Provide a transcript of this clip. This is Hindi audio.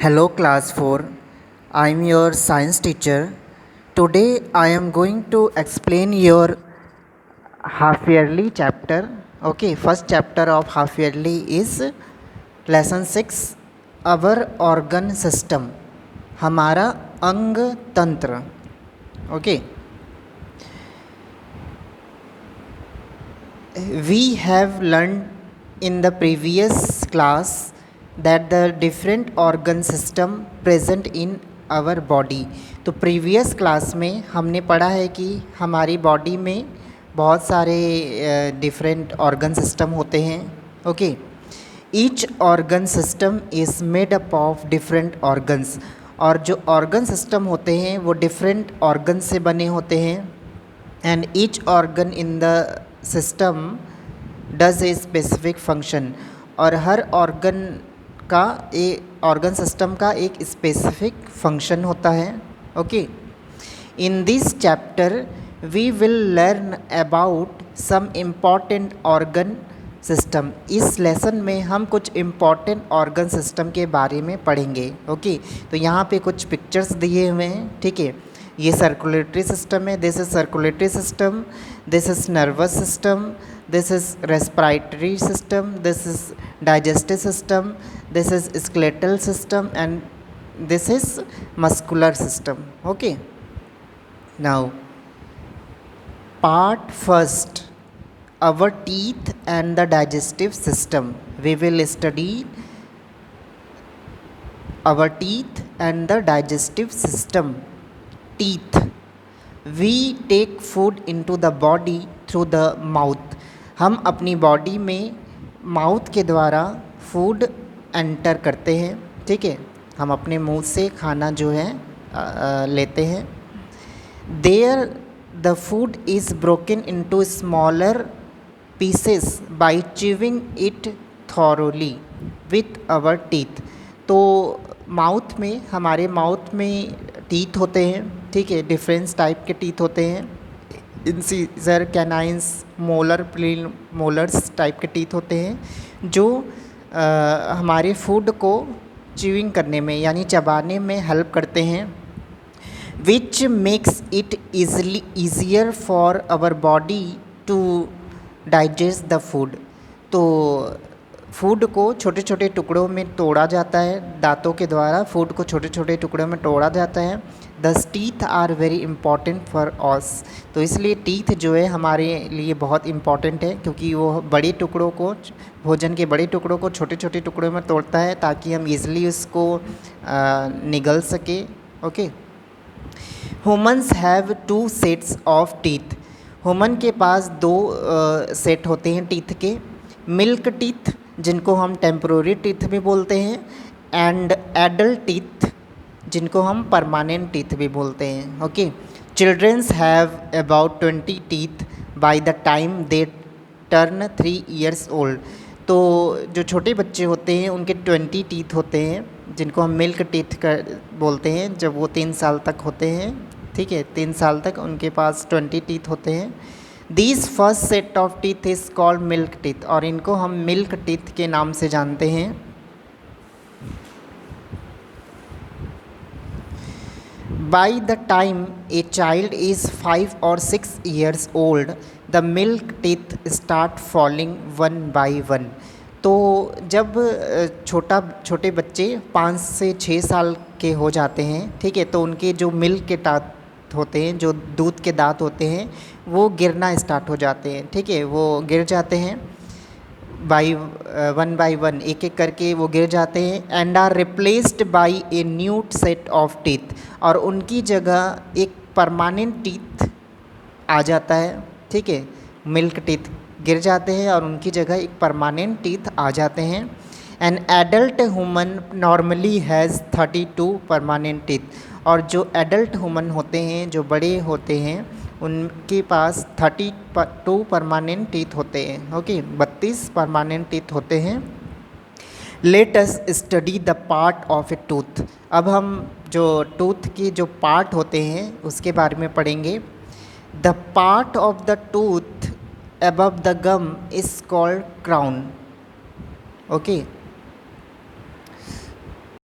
Hello class 4, I am your science teacher. Today I am going to explain your half yearly chapter. Okay, first chapter of half yearly is lesson 6, our organ system, हमारा अंग तंत्र. Okay, we have learned in the previous class that the different organ system present in our body. तो प्रीवियस क्लास में हमने पढ़ा है कि हमारी बॉडी में बहुत सारे डिफरेंट ऑर्गन सिस्टम होते हैं. Okay, each organ system is made up of different organs. और जो ऑर्गन सिस्टम होते हैं वो डिफरेंट ऑर्गन से बने होते हैं. And each organ in the system does a specific function. और हर ऑर्गन सिस्टम का एक स्पेसिफिक फंक्शन होता है. Okay, in this chapter we will learn about some important organ system. इस लेसन में हम कुछ इम्पॉर्टेंट ऑर्गन सिस्टम के बारे में पढ़ेंगे. ओके, तो यहाँ पे कुछ पिक्चर्स दिए हुए हैं. ठीक है, ये सर्कुलेटरी सिस्टम है. This is circulatory system, this is nervous system, this is respiratory system, this is digestive system, this is skeletal system and this is muscular system. Okay, now part first, our teeth and the digestive system. We will study our teeth and the digestive system. Teeth. We take food into the body through the mouth. हम अपनी बॉडी में माउथ के द्वारा फूड एंटर करते हैं. ठीक है, हम अपने मुंह से खाना जो है लेते हैं. There the food is broken into smaller pieces by chewing it thoroughly with our teeth. तो माउथ में, हमारे माउथ में टीथ होते हैं. ठीक है, डिफरेंस टाइप के टीथ होते हैं. Incisor, canines, molar, premolars type के टीथ होते हैं जो हमारे फूड को च्यूइंग करने में यानी चबाने में हेल्प करते हैं. Which makes it easier for our body to digest the food. तो फूड को छोटे छोटे टुकड़ों में तोड़ा जाता है. दांतों के द्वारा फूड को छोटे छोटे टुकड़ों में तोड़ा जाता है. These teeth are very important for us. तो इसलिए टीथ जो है हमारे लिए बहुत इंपॉर्टेंट है क्योंकि वो बड़े टुकड़ों को, भोजन के बड़े टुकड़ों को छोटे छोटे टुकड़ों में तोड़ता है ताकि हम ईज़िली उसको निगल सके. Okay, humans have 2 sets of teeth. Human के पास 2 सेट होते हैं टीथ के. मिल्क टीथ जिनको हम टेम्पोररी टीथ भी बोलते हैं एंड एडल्ट टीथ जिनको हम परमानेंट टीथ भी बोलते हैं. Okay, childrens have about 20 teeth by the time they turn 3 years old. तो जो छोटे बच्चे होते हैं उनके 20 टीथ होते हैं जिनको हम मिल्क टीथ बोलते हैं जब वो 3 साल तक होते हैं. ठीक है, 3 साल तक उनके पास 20 टीथ होते हैं. This first set of teeth is called milk teeth और इनको हम मिल्क टीथ के नाम से जानते हैं. By the time a child is 5 or 6 years old the milk teeth start falling 1 by 1. तो जब छोटे बच्चे 5 से 6 साल के हो जाते हैं, ठीक है, तो उनके जो मिल्क के दांत होते हैं, जो दूध के दांत होते हैं, वो गिरना स्टार्ट हो जाते हैं. ठीक है, वो गिर जाते हैं वन बाई वन, एक एक करके वो गिर जाते हैं. And are replaced by a new set of teeth. और उनकी जगह एक परमानेंट टीथ आ जाता है. ठीक है, मिल्क टीथ गिर जाते हैं और उनकी जगह एक परमानेंट टीथ आ जाते हैं. An adult human normally has 32 permanent teeth. और जो एडल्ट ह्यूमन होते हैं, जो बड़े होते हैं, उनके पास 32 परमानेंट टीथ होते हैं. ओके, 32 परमानेंट टीथ होते हैं. Let us study the part of A tooth. अब हम जो टूथ की जो पार्ट होते हैं उसके बारे में पढ़ेंगे. The part of the tooth above the gum is called crown. Okay,